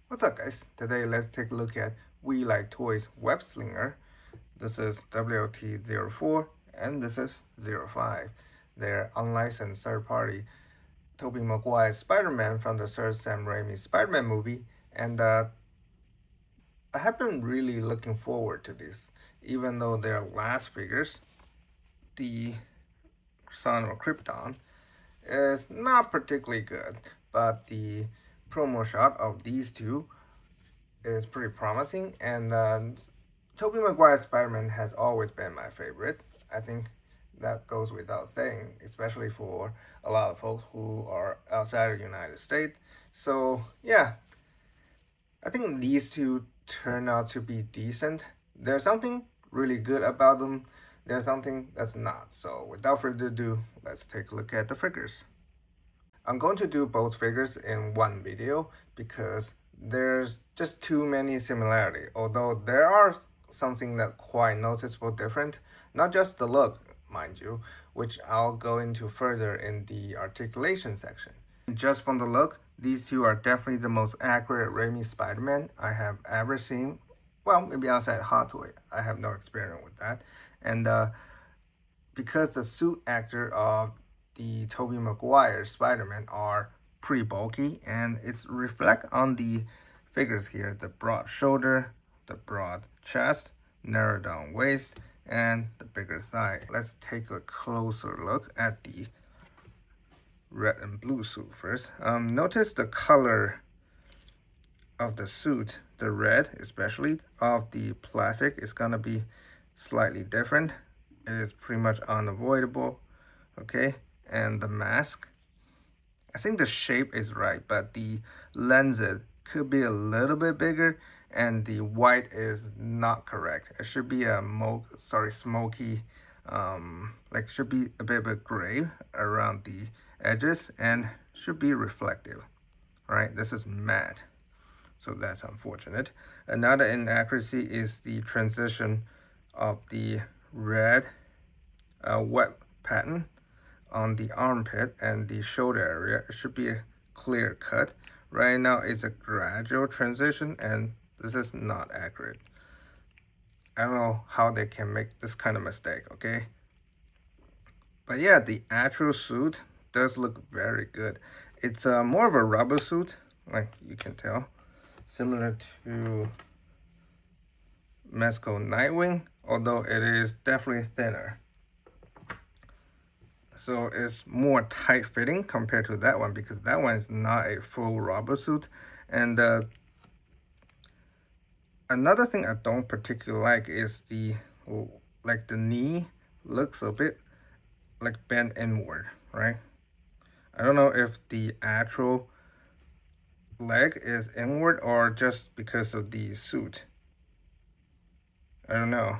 What's up, guys? Today let's take a look at Welike Toys Web Slinger. This is WLT04 and this is 05. They're unlicensed third-party Tobey Maguire Spider-Man from the third Sam Raimi Spider-Man movie, and I have been really looking forward to this. Even though they're last figures, the Son of Krypton is not particularly good, but the promo shot of these two is pretty promising, and Tobey Maguire's Spider-Man has always been my favorite. I think that goes without saying, especially for a lot of folks who are outside of the United States. So yeah, I think these two turn out to be decent. There's something really good about them. There's something that's not. So without further ado, let's take a look at the figures. I'm going to do both figures in one video because there's just too many similarity, although there are something that quite noticeable different, not just the look, mind you, which I'll go into further in the articulation section. Just from the look, these two are definitely the most accurate Raimi Spider-Man I have ever seen. Well, maybe outside Hot Toy. I have no experience with that. And because the suit actor of the Tobey Maguire Spider-Man are pretty bulky, and it's reflect on the figures here, the broad shoulder, the broad chest, narrow down waist, and the bigger thigh. Let's take a closer look at the red and blue suit first. Notice the color of the suit, the red especially, of the plastic is gonna be slightly different. It is pretty much unavoidable, okay? And the mask, I think the shape is right, but the lenses could be a little bit bigger, and the white is not correct. It should be a smoky, like should be a bit gray around the edges and should be reflective, right? This is matte, so that's unfortunate. Another inaccuracy is the transition of the red wet pattern on the armpit and the shoulder area. It should be a clear cut. Right now it's a gradual transition, and this is not accurate. I don't know how they can make this kind of mistake, okay? But yeah, the actual suit does look very good. It's more of a rubber suit, like you can tell, similar to Mezco Nightwing, although it is definitely thinner. So it's more tight fitting compared to that one, because that one is not a full rubber suit. And another thing I don't particularly like is the knee looks a bit like bent inward, right? I don't know if the actual leg is inward or just because of the suit. I don't know.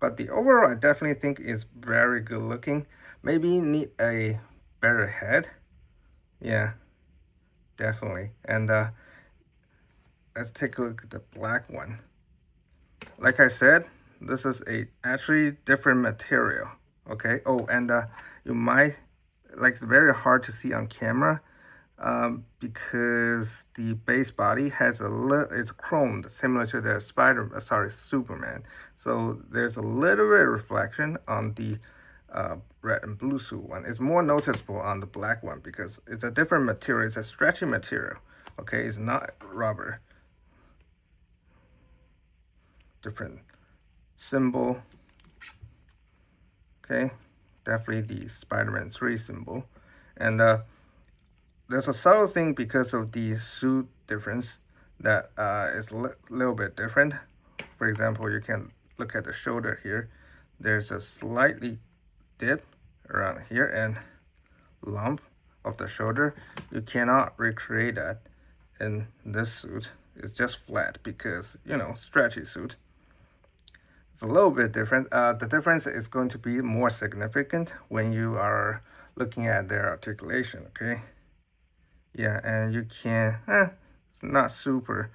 But the overall, I definitely think is very good looking. Maybe need a better head. Yeah, definitely. And let's take a look at the black one. Like I said, this is a actually different material. Okay. Oh, and you might, like, it's very hard to see on camera because the base body has a little, it's chromed similar to the Superman. So there's a little bit of reflection on the red and blue suit one. It's more noticeable on the black one because it's a different material. It's a stretchy material. Okay, it's not rubber. Different symbol. Okay, definitely the Spider-Man 3 symbol. And there's a subtle thing because of the suit difference that is a little bit different. For example, you can look at the shoulder here. There's a slightly dip around here and lump of the shoulder. You cannot recreate that in this suit. It's just flat because, you know, stretchy suit. It's a little bit different. The difference is going to be more significant when you are looking at their articulation, okay? Yeah, and you can, it's not super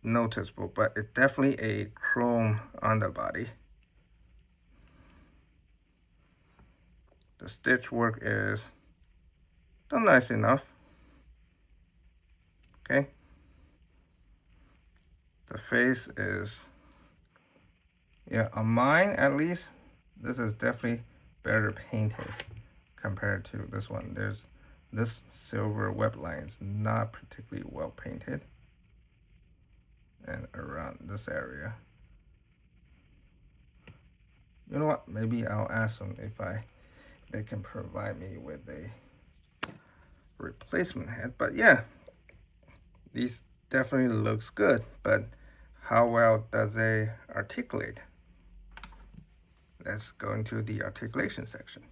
noticeable, but it's definitely a chrome underbody. The stitch work is done nice enough. The face is, yeah, on mine at least, this is definitely better painted compared to this one. There's this silver web line is not particularly well painted, and around this area. You know what? Maybe I'll ask them if they can provide me with a replacement head. But yeah, these definitely looks good. But how well does they articulate? Let's go into the articulation section.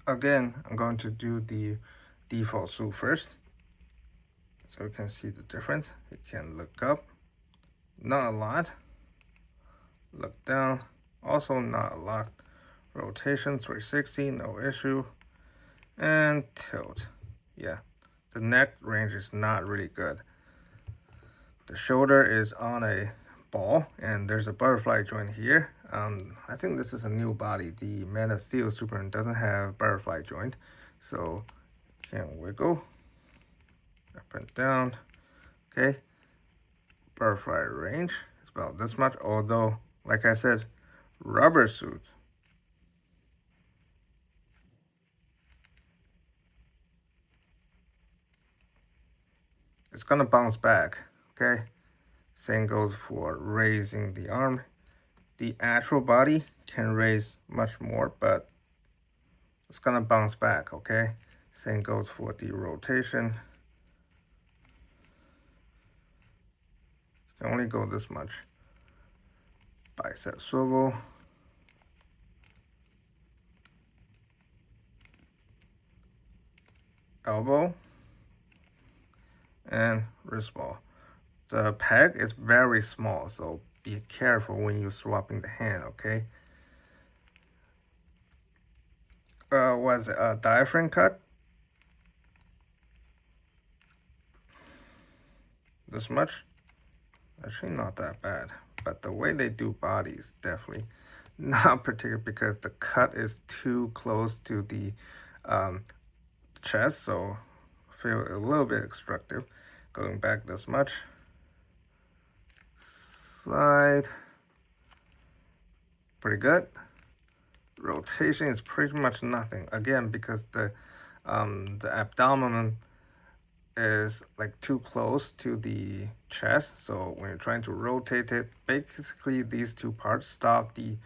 Again, I'm going to do the default suit first, so you can see the difference. You can look up, not a lot. Look down, also not a lot. Rotation 360, no issue. And tilt, yeah. The neck range is not really good. The shoulder is on a ball, and there's a butterfly joint here. I think this is a new body. The Man of Steel Superman doesn't have butterfly joint, so can wiggle up and down. Okay, butterfly range is about this much, although, like I said, rubber suit. It's gonna bounce back, okay? Same goes for raising the arm. The actual body can raise much more, but it's gonna bounce back, okay? Same goes for the rotation. You can only go this much. Bicep swivel. Elbow. And wrist ball. The peg is very small, so be careful when you're swapping the hand, okay? Was it a diaphragm cut? This much? Actually not that bad, but the way they do bodies definitely not particular, because the cut is too close to the chest, so I feel a little bit obstructive. Going back this much. Side. Pretty good. Rotation is pretty much nothing. Again, because the abdomen is like too close to the chest, so when you're trying to rotate it, basically these two parts stop the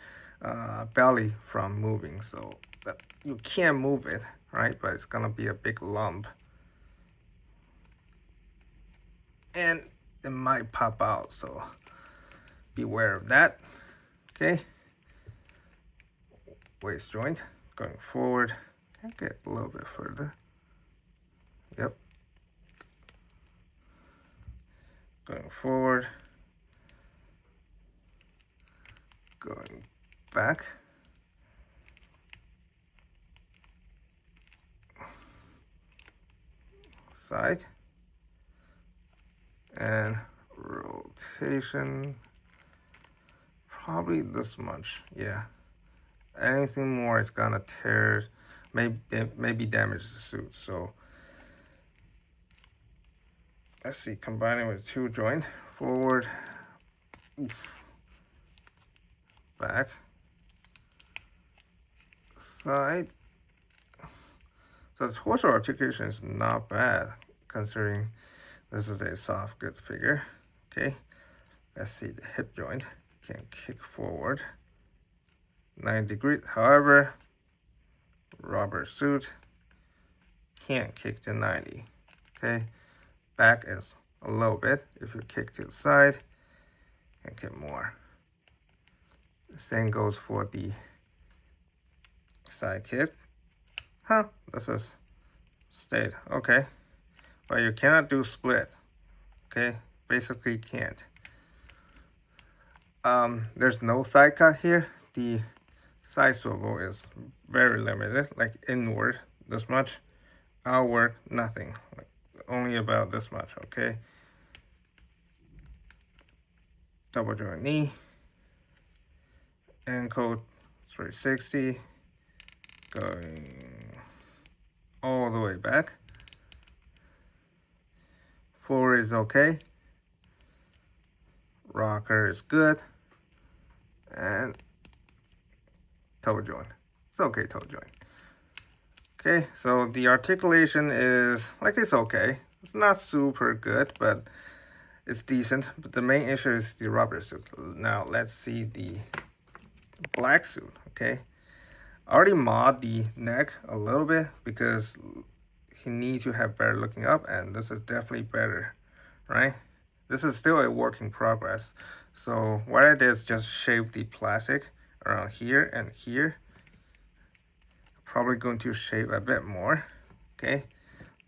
belly from moving, so that you can't move it, right? But it's gonna be a big lump, and it might pop out, so beware of that. Okay, waist joint going forward. Can get a little bit further. Yep. Going forward, going back, side, and rotation, probably this much, yeah. Anything more is gonna tear, maybe damage the suit, so let's see, combining with two joint, forward, oof, back, side. So the torso articulation is not bad, considering this is a soft, good figure. Okay, let's see the hip joint. Can kick forward 90 degrees. However, rubber suit can't kick to 90. Okay, back is a little bit. If you kick to the side, can kick more. The same goes for the side kick. Huh, this is stayed. Okay, but you cannot do split. Okay, basically can't. There's no side cut here. The side swivel is very limited, like inward this much, outward nothing, like only about this much. Okay, double joint knee, ankle 360, going all the way back, Forward is okay. Rocker is good. And toe joint. It's okay, toe joint. Okay, so the articulation is like it's okay. It's not super good, but it's decent. But the main issue is the rubber suit. Now let's see the black suit. Okay, I already mod the neck a little bit because he needs to have better looking up, and this is definitely better, right? This is still a work in progress. So what I did is just shave the plastic around here and here. Probably going to shave a bit more. Okay,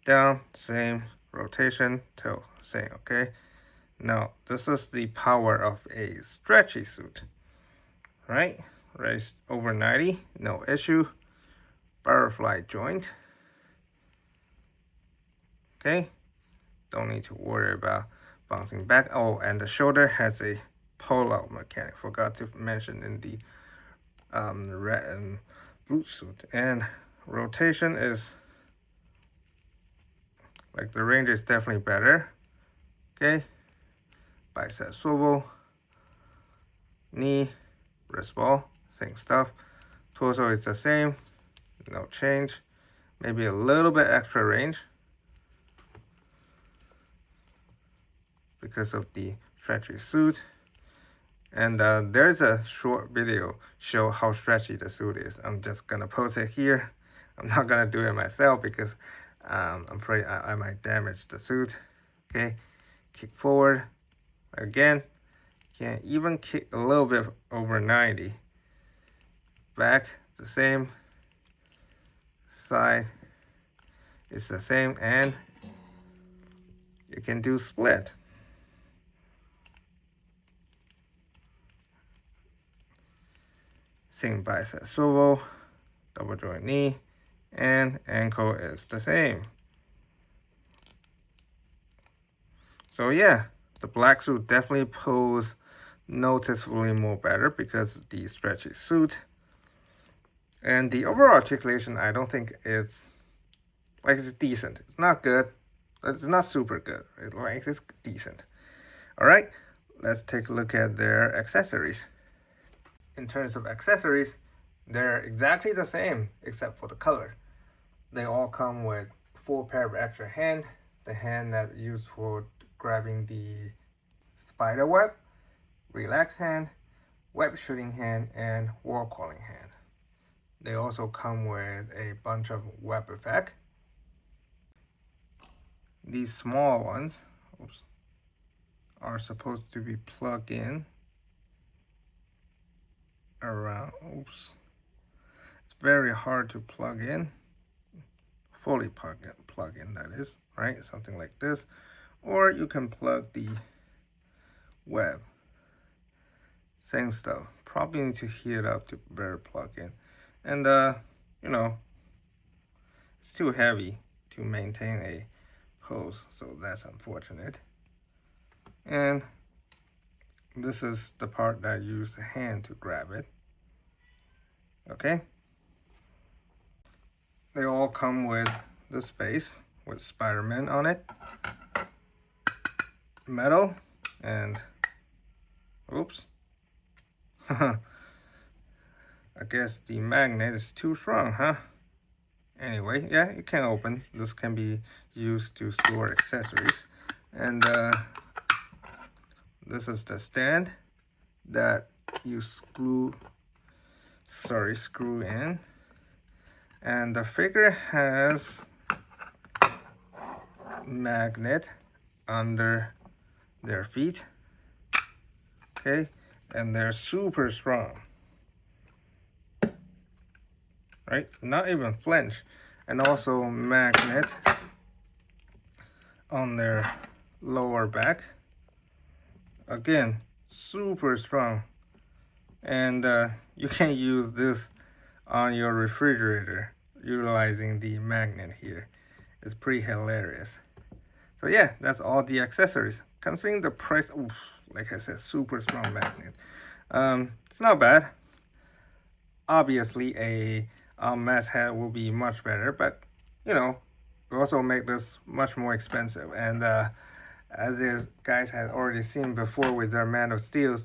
down, same, rotation, toe, same. Okay, now this is the power of a stretchy suit, right? Raised over 90, no issue. Butterfly joint. Okay, don't need to worry about bouncing back. Oh, and the shoulder has a pull-out mechanic. Forgot to mention in the red and blue suit. And rotation is like the range is definitely better. Okay, bicep swivel, knee, wrist ball, same stuff. Torso is the same, no change. Maybe a little bit extra range because of the stretchy suit. And there's a short video show how stretchy the suit is. I'm just gonna post it here. I'm not gonna do it myself because I'm afraid I might damage the suit. Okay, kick forward again. Can even kick a little bit over 90. Back the same. Side is the same, and you can do split. Same bicep swivel, double joint knee, and ankle is the same. So yeah, the black suit definitely pulls noticeably more better because of the stretchy suit. And the overall articulation, I don't think it's decent. It's not good. It's not super good. It's decent. All right, let's take a look at their accessories. In terms of accessories, they're exactly the same except for the color. They all come with 4 pair of extra hand. The hand that used for grabbing the spider web, relax hand, web shooting hand, and wall calling hand. They also come with a bunch of web effect. These small ones are supposed to be plugged in around. It's very hard to plug in, fully plug in, that is, right? Something like this. Or you can plug the web. Same stuff. Probably need to heat it up to better plug in. And you know, it's too heavy to maintain a pose, so that's unfortunate. And this is the part that I use the hand to grab it. Okay. They all come with this base with Spiderman on it. Metal and oops. I guess the magnet is too strong, huh? Anyway, yeah, it can open. This can be used to store accessories. And this is the stand that you screw in. And the figure has magnet under their feet. Okay, and they're super strong. Right? Not even flinch. And also magnet on their lower back. Again, super strong. And you can use this on your refrigerator utilizing the magnet here. It's pretty hilarious. So yeah, that's all the accessories. Considering the price, like I said, super strong magnet. It's not bad. Obviously, a mesh head will be much better, but you know, we also make this much more expensive. And As you guys had already seen before with their Man of Steel,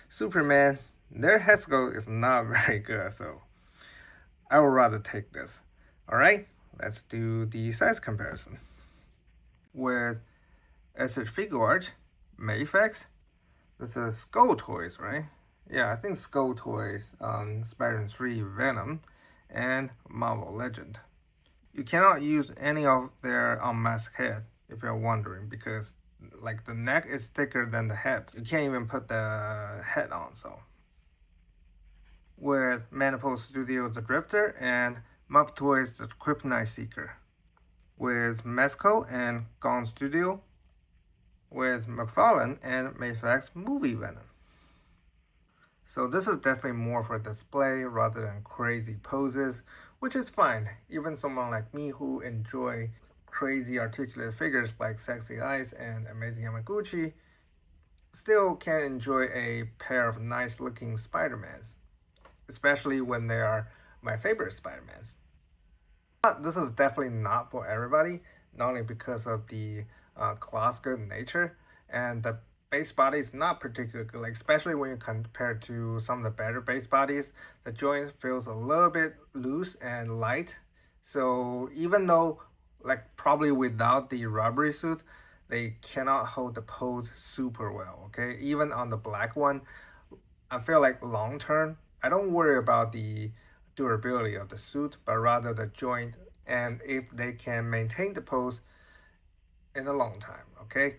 Superman, their head sculpt is not very good, so I would rather take this. Alright, let's do the size comparison. With SH Figure Art, Mayfax, this is Skull Toys, right? Yeah, I think Skull Toys on Spider-Man 3 Venom and Marvel Legend. You cannot use any of their unmasked head if you're wondering, because like the neck is thicker than the head. You can't even put the head on, so. With Manipul Studio The Drifter and Mupp Toys The Kryptonite Seeker. With Mezco and Gone Studio. With McFarlane and Mayfax Movie Venom. So this is definitely more for display rather than crazy poses, which is fine. Even someone like me who enjoy crazy articulate figures like Sexy Eyes and Amazing Yamaguchi still can enjoy a pair of nice looking Spider-Mans, especially when they are my favorite Spider-Mans. But this is definitely not for everybody, not only because of the class good nature, and the base body is not particularly good, like especially when you compare to some of the better base bodies. The joint feels a little bit loose and light. So even though like probably without the rubbery suits, they cannot hold the pose super well. Okay, even on the black one, I feel like long term, I don't worry about the durability of the suit, but rather the joint and if they can maintain the pose in a long time. Okay.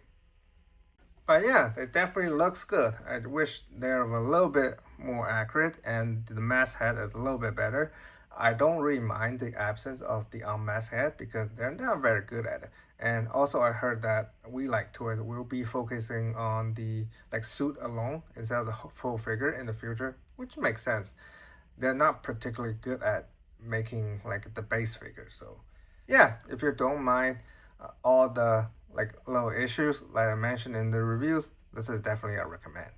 But yeah, it definitely looks good. I wish they're a little bit more accurate and the mask head is a little bit better. I don't really mind the absence of the unmasked head because they're not very good at it. And also I heard that Welike Toys will be focusing on the like suit alone instead of the full figure in the future, which makes sense. They're not particularly good at making like the base figure. So yeah, if you don't mind all the like little issues like I mentioned in the reviews, this is definitely a recommend.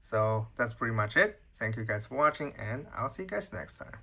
So that's pretty much it. Thank you guys for watching, and I'll see you guys next time.